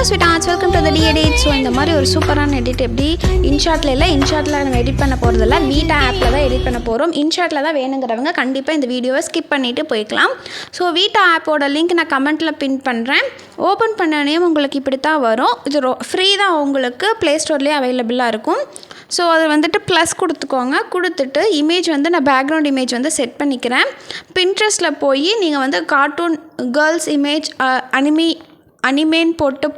ஸ்வீட்டார்ட்ஸ் welcome to the D edit. So இந்த மாதிரி ஒரு சூப்பரான எடிட் எப்படி இன்ஷாட்டில் இல்லை, இன்ஷாட்டில் நம்ம எடிட் பண்ண போகிறதில்ல, வீட்டா ஆப்பில் தான் எடிட் பண்ண போகிறோம். இன்ஷாட்டில் தான் வேணுங்கிறவங்க கண்டிப்பாக இந்த வீடியோவை ஸ்கிப் பண்ணிவிட்டு போய்க்கலாம். ஸோ வீட்டா ஆப்போட லிங்க் நான் கமெண்ட்டில் பின் பண்ணுறேன். ஓப்பன் பண்ணனே உங்களுக்கு இப்படி தான் வரும். இது ஃப்ரீ தான், உங்களுக்கு ப்ளே ஸ்டோர்லேயே அவைலபிளாக இருக்கும். ஸோ அது வந்துட்டு ப்ளஸ் கொடுத்துக்கோங்க. கொடுத்துட்டு இமேஜ் வந்து நான் பேக்ரவுண்ட் இமேஜ் வந்து செட் பண்ணிக்கிறேன். பின்ட்ரெஸ்ட்டில் போய் நீங்கள் வந்து கார்ட்டூன் கேர்ள்ஸ் இமேஜ் அனிமேன்னு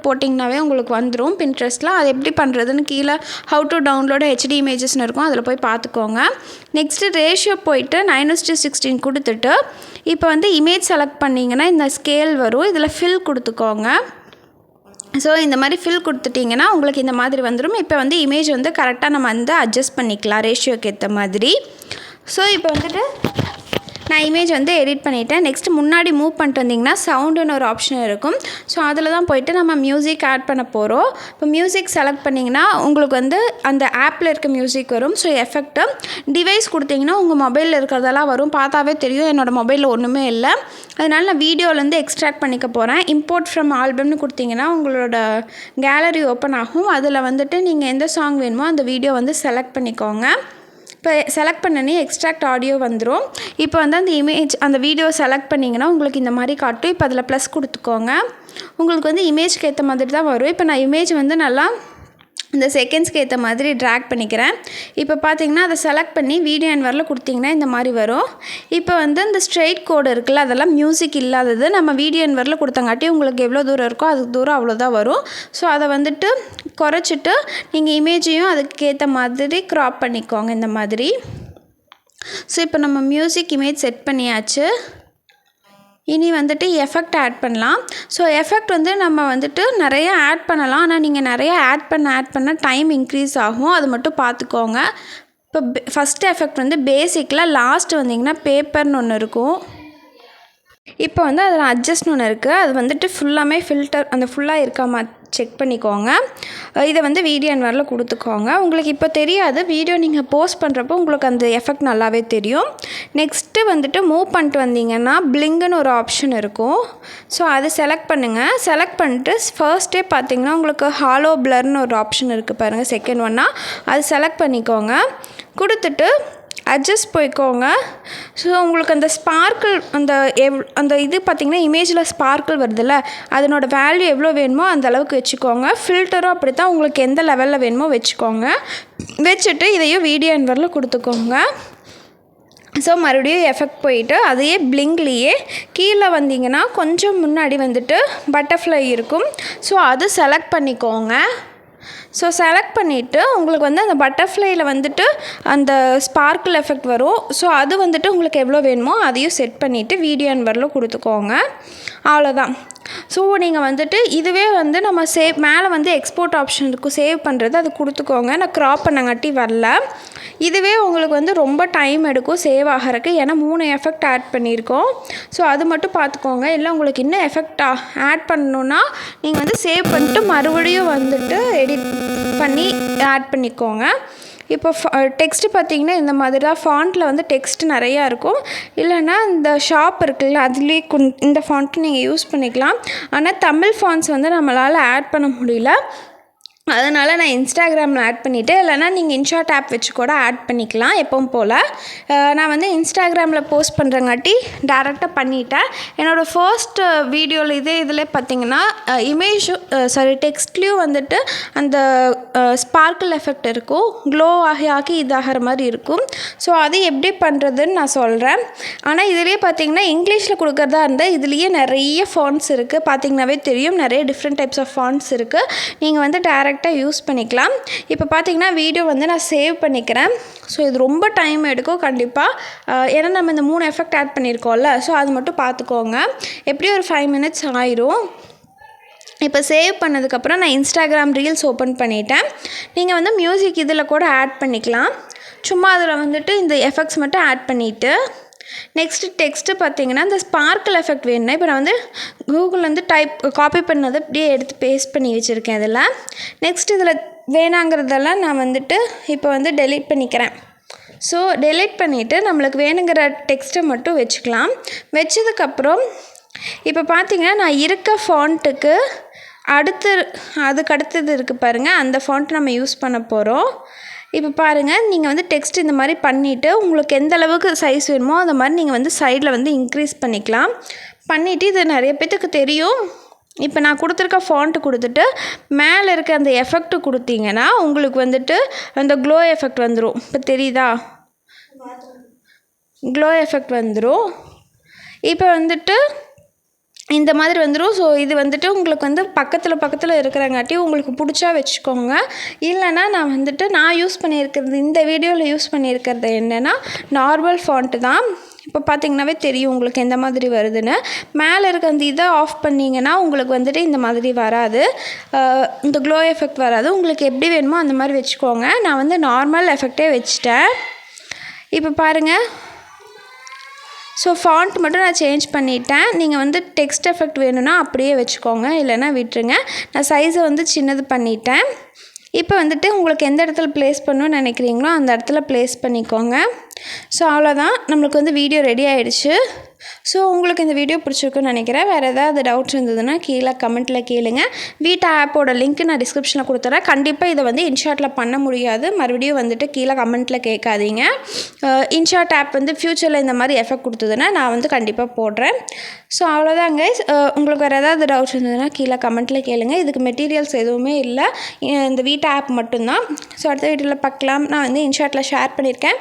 போட்டிங்கனாவே உங்களுக்கு வந்துடும் பின்ட்ரெஸ்ட்டில். அது எப்படி பண்ணுறதுன்னு கீழே ஹவு டு டவுன்லோட் ஹெச்டி இமேஜஸ்னு இருக்கும், அதில் போய் பார்த்துக்கோங்க. நெக்ஸ்ட்டு ரேஷியோ போயிட்டு 9:16 கொடுத்துட்டு இப்போ வந்து இமேஜ் செலக்ட் பண்ணிங்கன்னா இந்த ஸ்கேல் வரும். இதில் ஃபில் கொடுத்துக்கோங்க. ஸோ இந்த மாதிரி ஃபில் கொடுத்துட்டிங்கன்னா உங்களுக்கு இந்த மாதிரி வந்துடும். இப்போ வந்து இமேஜ் வந்து கரெக்டாக நம்ம வந்து அட்ஜஸ்ட் பண்ணிக்கலாம் ரேஷியோக்கு ஏற்ற மாதிரி. ஸோ இப்போ வந்துட்டு நான் இமேஜ் வந்து எடிட் பண்ணிவிட்டேன். நெக்ஸ்ட்டு முன்னாடி மூவ் பண்ணிட்டு வந்திங்கன்னா சவுண்டுன்னு ஒரு ஆப்ஷன் இருக்கும். ஸோ அதில் தான் போய்ட்டு நம்ம மியூசிக் ஆட் பண்ண போகிறோம். இப்போ மியூசிக் செலக்ட் பண்ணிங்கன்னா உங்களுக்கு வந்து அந்த ஆப்பில் இருக்க மியூசிக் வரும். ஸோ எஃபெக்ட்டு டிவைஸ் கொடுத்திங்கன்னா உங்கள் மொபைலில் இருக்கிறதெல்லாம் வரும். பார்த்தாவே தெரியும் என்னோடய மொபைலில் ஒன்றுமே இல்லை. அதனால் நான் வீடியோலேருந்து எக்ஸ்ட்ராக்ட் பண்ணிக்க போகிறேன். இம்போர்ட் ஃப்ரம் ஆல்பம்னு கொடுத்திங்கன்னா உங்களோட கேலரி ஓப்பன் ஆகும். அதில் வந்துட்டு நீங்கள் எந்த சாங் வேணுமோ அந்த வீடியோ வந்து செலக்ட் பண்ணிக்கோங்க. இப்போ செலக்ட் பண்ணனே எக்ஸ்ட்ராக்ட் ஆடியோ வந்துடும். இப்போ வந்து அந்த இமேஜ் அந்த வீடியோ செலக்ட் பண்ணிங்கன்னா உங்களுக்கு இந்த மாதிரி காட்டும். இப்போ அதில் ப்ளஸ் கொடுத்துக்கோங்க. உங்களுக்கு வந்து இமேஜ்க்கு ஏற்ற மாதிரி தான் வரும். இப்போ நான் இமேஜ் வந்து நல்லா இந்த செகண்ட்ஸ்க்கு ஏற்ற மாதிரி ட்ராக் பண்ணிக்கிறேன். இப்போ பார்த்தீங்கன்னா அதை செலக்ட் பண்ணி வீடியோ என்வரில் கொடுத்திங்கன்னா இந்த மாதிரி வரும். இப்போ வந்து இந்த ஸ்ட்ரெயிட் கோடு இருக்குல்ல, அதெல்லாம் மியூசிக் இல்லாதது. நம்ம வீடியோ என்வரில் கொடுத்தங்காட்டி உங்களுக்கு எவ்வளோ தூரம் இருக்கோ அதுக்கு தூரம் அவ்வளோதான் வரும். ஸோ அதை வந்துட்டு குறைச்சிட்டு நீங்கள் இமேஜையும் அதுக்கேற்ற மாதிரி க்ராப் பண்ணிக்கோங்க இந்த மாதிரி. ஸோ இப்போ நம்ம மியூசிக் இமேஜ் செட் பண்ணியாச்சு. இனி வந்துட்டு எஃபெக்ட் ஆட் பண்ணலாம். ஸோ எஃபெக்ட் வந்து நம்ம வந்துட்டு நிறைய ஆட் பண்ணலாம். ஆனால் நீங்கள் நிறைய ஆட் பண்ண டைம் இன்க்ரீஸ் ஆகும். அது மட்டும் பார்த்துக்கோங்க. இப்போ ஃபஸ்ட்டு எஃபெக்ட் வந்து பேசிக்கில் லாஸ்ட் வந்திங்கன்னா பேப்பர்னு ஒன்று இருக்கும். இப்போ வந்து அதில் அட்ஜஸ்ட்னு ஒன்று இருக்குது. அது வந்துட்டு ஃபுல்லாமே ஃபில்டர் அந்த ஃபுல்லாக இருக்காமா செக் பண்ணிக்கோங்க. இதை வந்து வீடியோ என்வரில் கொடுத்துக்கோங்க. உங்களுக்கு இப்போ தெரியாது, வீடியோ நீங்கள் போஸ்ட் பண்ணுறப்போ உங்களுக்கு அந்த எஃபெக்ட் நல்லாவே தெரியும். நெக்ஸ்ட்டு வந்துட்டு மூவ் பண்ணிட்டு வந்தீங்கன்னா பிளிங்குன்னு ஒரு ஆப்ஷன் இருக்கும். ஸோ அதை செலக்ட் பண்ணுங்கள். செலக்ட் பண்ணிட்டு ஃபர்ஸ்ட்டே பார்த்தீங்கன்னா உங்களுக்கு ஹாலோ பிளர்னு ஒரு ஆப்ஷன் இருக்குது பாருங்கள், செகண்ட் ஒன்னாக அது செலக்ட் பண்ணிக்கோங்க. கொடுத்துட்டு அட்ஜஸ்ட் போய்க்கோங்க. ஸோ உங்களுக்கு அந்த ஸ்பார்க்கிள் அந்த இது பார்த்திங்கன்னா இமேஜில் ஸ்பார்க்கிள் வருதுல்ல, அதனோட வேல்யூ எவ்வளோ வேணுமோ அந்த அளவுக்கு வச்சுக்கோங்க. ஃபில்டரும் அப்படி தான், உங்களுக்கு எந்த லெவலில் வேணுமோ வச்சுக்கோங்க. வச்சுட்டு இதையும் வீடியோ என்வரில் கொடுத்துக்கோங்க. ஸோ மறுபடியும் எஃபெக்ட் போயிட்டு அதையே பிளிங்க்லேயே கீழே வந்தீங்கன்னா கொஞ்சம் முன்னாடி வந்துட்டு பட்டர்ஃப்ளை இருக்கும். ஸோ அது செலக்ட் பண்ணிக்கோங்க. ஸோ செலக்ட் பண்ணிவிட்டு உங்களுக்கு வந்து அந்த பட்டர்ஃப்ளையில் வந்துட்டு அந்த ஸ்பார்க்கிள் எஃபெக்ட் வரும். ஸோ அது வந்துட்டு உங்களுக்கு எவ்வளோ வேணுமோ அதையும் செட் பண்ணிவிட்டு வீடியோ என்வரில் கொடுத்துக்கோங்க. அவ்வளோதான். ஸோ நீங்கள் வந்துட்டு இதுவே வந்து நம்ம மேலே வந்து எக்ஸ்போர்ட் ஆப்ஷன் இருக்கும், சேவ் பண்ணுறது, அது கொடுத்துக்கோங்க. நான் க்ராப் பண்ணங்காட்டி வரல. இதுவே உங்களுக்கு வந்து ரொம்ப டைம் எடுக்கும் சேவ் ஆகிறதுக்கு, ஏன்னா 3 எஃபெக்ட் ஆட் பண்ணியிருக்கோம். ஸோ அது மட்டும் பார்த்துக்கோங்க. இல்லை உங்களுக்கு இன்னும் எஃபெக்ட் ஆட் பண்ணணுன்னா நீங்கள் வந்து சேவ் பண்ணிட்டு மறுபடியும் வந்துட்டு எடிட் பண்ணி ஆட் பண்ணிக்கோங்க. இப்போ டெக்ஸ்ட்டு பார்த்திங்கன்னா இந்த மாதிரி தான் ஃபாண்ட்டில் வந்து டெக்ஸ்ட் நிறையா இருக்கும். இல்லைன்னா இந்த ஷாப் இருக்குல்ல, அதுலேயே இந்த ஃபாண்ட்டு நீங்கள் யூஸ் பண்ணிக்கலாம். ஆனால் தமிழ் ஃபாண்ட்ஸ் வந்து நம்மளால் ஆட் பண்ண முடியல. அதனால் நான் இன்ஸ்டாகிராமில் ஆட் பண்ணிவிட்டு, இல்லைனா நீங்கள் இன்ஷாட் ஆப் வச்சு கூட ஆட் பண்ணிக்கலாம் எப்பவும் போல். நான் வந்து இன்ஸ்டாகிராமில் போஸ்ட் பண்ணுறங்காட்டி டேரெக்டாக பண்ணிட்டேன். என்னோடய ஃபர்ஸ்ட் வீடியோவில் இதில் பார்த்திங்கன்னா டெக்ஸ்ட்லேயும் வந்துட்டு அந்த ஸ்பார்க்கிள் எஃபெக்ட் இருக்கும், க்ளோ ஆகி இதாகிற மாதிரி இருக்கும். ஸோ அது எப்படி பண்ணுறதுன்னு நான் சொல்கிறேன். ஆனால் இதிலே பார்த்திங்கன்னா இங்கிலீஷில் கொடுக்குறதா இருந்தால் இதுலேயே நிறைய ஃபாண்ட்ஸ் இருக்குது. பார்த்திங்கனாவே தெரியும், நிறைய டிஃப்ரெண்ட் டைப்ஸ் ஆஃப் ஃபாண்ட்ஸ் இருக்குது. நீங்கள் வந்து டேரெக்டாக யூஸ் பண்ணிக்கலாம். இப்போ பார்த்தீங்கன்னா வீடியோ வந்து நான் சேவ் பண்ணிக்கிறேன். ஸோ இது ரொம்ப டைம் எடுக்கும் கண்டிப்பாக, ஏன்னா நம்ம இந்த 3 எஃபெக்ட் ஆட் பண்ணியிருக்கோம்ல. ஸோ அது மட்டும் பார்த்துக்கோங்க. எப்படியும் ஒரு 5 மினிட்ஸ் ஆயிரும். இப்போ சேவ் பண்ணதுக்கப்புறம் நான் இன்ஸ்டாகிராம் ரீல்ஸ் ஓப்பன் பண்ணிட்டேன். நீங்கள் வந்து மியூசிக் இதில் கூட ஆட் பண்ணிக்கலாம். சும்மா அதில் வந்துட்டு இந்த எஃபெக்ட்ஸ் மட்டும் ஆட் பண்ணிவிட்டு டெக்ஸ்ட்டு பார்த்திங்கன்னா இந்த ஸ்பார்க்கிள் எஃபெக்ட் வேணும்னா இப்போ நான் வந்து கூகுள்லேருந்து காப்பி பண்ணதை அப்படியே எடுத்து பேஸ்ட் பண்ணி வச்சுருக்கேன். இதில் நெக்ஸ்ட் இதில் வேணாங்கிறதெல்லாம் நான் வந்துட்டு இப்போ வந்து டெலீட் பண்ணிக்கிறேன். ஸோ டெலீட் பண்ணிவிட்டு நம்மளுக்கு வேணுங்கிற டெக்ஸ்ட்டை மட்டும் வச்சுக்கலாம். வச்சதுக்கப்புறம் இப்போ பார்த்திங்கன்னா நான் இருக்க ஃபாண்ட்டுக்கு அதுக்கு அடுத்தது இருக்குது பாருங்கள், அந்த ஃபாண்ட் நம்ம யூஸ் பண்ண போகிறோம். இப்போ பாருங்கள், நீங்கள் வந்து டெக்ஸ்ட் இந்த மாதிரி பண்ணிவிட்டு உங்களுக்கு எந்த அளவுக்கு சைஸ் வேணுமோ அந்த மாதிரி நீங்கள் வந்து சைடில் வந்து இன்க்ரீஸ் பண்ணிக்கலாம். பண்ணிவிட்டு இது நிறைய பேத்துக்கு தெரியும். இப்போ நான் கொடுத்துருக்க ஃபாண்ட்டு கொடுத்துட்டு மேலே இருக்க அந்த எஃபெக்ட் கொடுத்தீங்கன்னா உங்களுக்கு வந்துட்டு அந்த க்ளோ எஃபெக்ட் வந்துடும். இப்போ தெரியுதா, க்ளோ எஃபெக்ட் வந்துடும். இப்போ வந்துட்டு இந்த மாதிரி வந்துடும். ஸோ இது வந்துட்டு உங்களுக்கு வந்து பக்கத்தில் இருக்கிறங்காட்டி உங்களுக்கு பிடிச்சா வச்சுக்கோங்க. இல்லைனா நான் யூஸ் பண்ணியிருக்கிறது, இந்த வீடியோவில் யூஸ் பண்ணியிருக்கிறது என்னென்னா நார்மல் ஃபாண்ட்டு தான். இப்போ பார்த்தீங்கன்னாவே தெரியும் உங்களுக்கு எந்த மாதிரி வருதுன்னு. மேலே இருக்க அந்த இதை ஆஃப் பண்ணிங்கன்னா உங்களுக்கு வந்துட்டு இந்த மாதிரி வராது, இந்த க்ளோ எஃபெக்ட் வராது. உங்களுக்கு எப்படி வேணுமோ அந்த மாதிரி வச்சுக்கோங்க. நான் வந்து நார்மல் எஃபெக்டே வச்சுட்டேன். இப்போ பாருங்கள், ஸோ ஃபாண்ட் மட்டும் நான் சேஞ்ச் பண்ணிட்டேன். நீங்கள் வந்து டெக்ஸ்ட் எஃபெக்ட் வேணும்னா அப்படியே வச்சுக்கோங்க, இல்லைனா விட்டுருங்க. நான் சைஸை வந்து சின்னது பண்ணிட்டேன். இப்போ வந்துட்டு உங்களுக்கு எந்த இடத்துல ப்ளேஸ் பண்ணணும்னு நினைக்கிறீங்களோ அந்த இடத்துல ப்ளேஸ் பண்ணிக்கோங்க. ஸோ அவ்வளோதான், நம்மளுக்கு வந்து வீடியோ ரெடி ஆகிடுச்சு. ஸோ உங்களுக்கு இந்த வீடியோ பிடிச்சிருக்குன்னு நினைக்கிறேன். வேறு ஏதாவது டவுட்ஸ் இருந்ததுன்னா கீழே கமெண்ட்டில் கேளுங்க. வீட்டு ஆப்போட லிங்க் நான் டிஸ்கிரிப்ஷனில் கொடுத்துறேன். கண்டிப்பாக இதை வந்து இன்ஷாட்டில் பண்ண முடியாது, மறுபடியும் வந்துட்டு கீழே கமெண்ட்டில் கேட்காதீங்க. இன்ஷாட் ஆப் வந்து ஃப்யூச்சரில் இந்த மாதிரி எஃபெக்ட் கொடுத்ததுன்னா நான் வந்து கண்டிப்பாக போடுறேன். ஸோ அவ்வளோதான் கைஸ். உங்களுக்கு வேறு ஏதாவது டவுட்ஸ் இருந்ததுன்னா கீழே கமெண்ட்டில் கேளுங்க. இதுக்கு மெட்டீரியல்ஸ் எதுவுமே இல்லை, இந்த வீட்டு ஆப் மட்டும்தான். ஸோ அடுத்த வீடியோவில் பார்க்கலாம். நான் வந்து இன்ஷாட்டில் ஷேர் பண்ணியிருக்கேன்,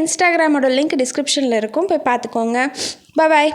இன்ஸ்டாகிராமோட லிங்க் டிஸ்கிரிப்ஷனில் இருக்கும், போய் பார்த்துக்கோங்க. பாய்.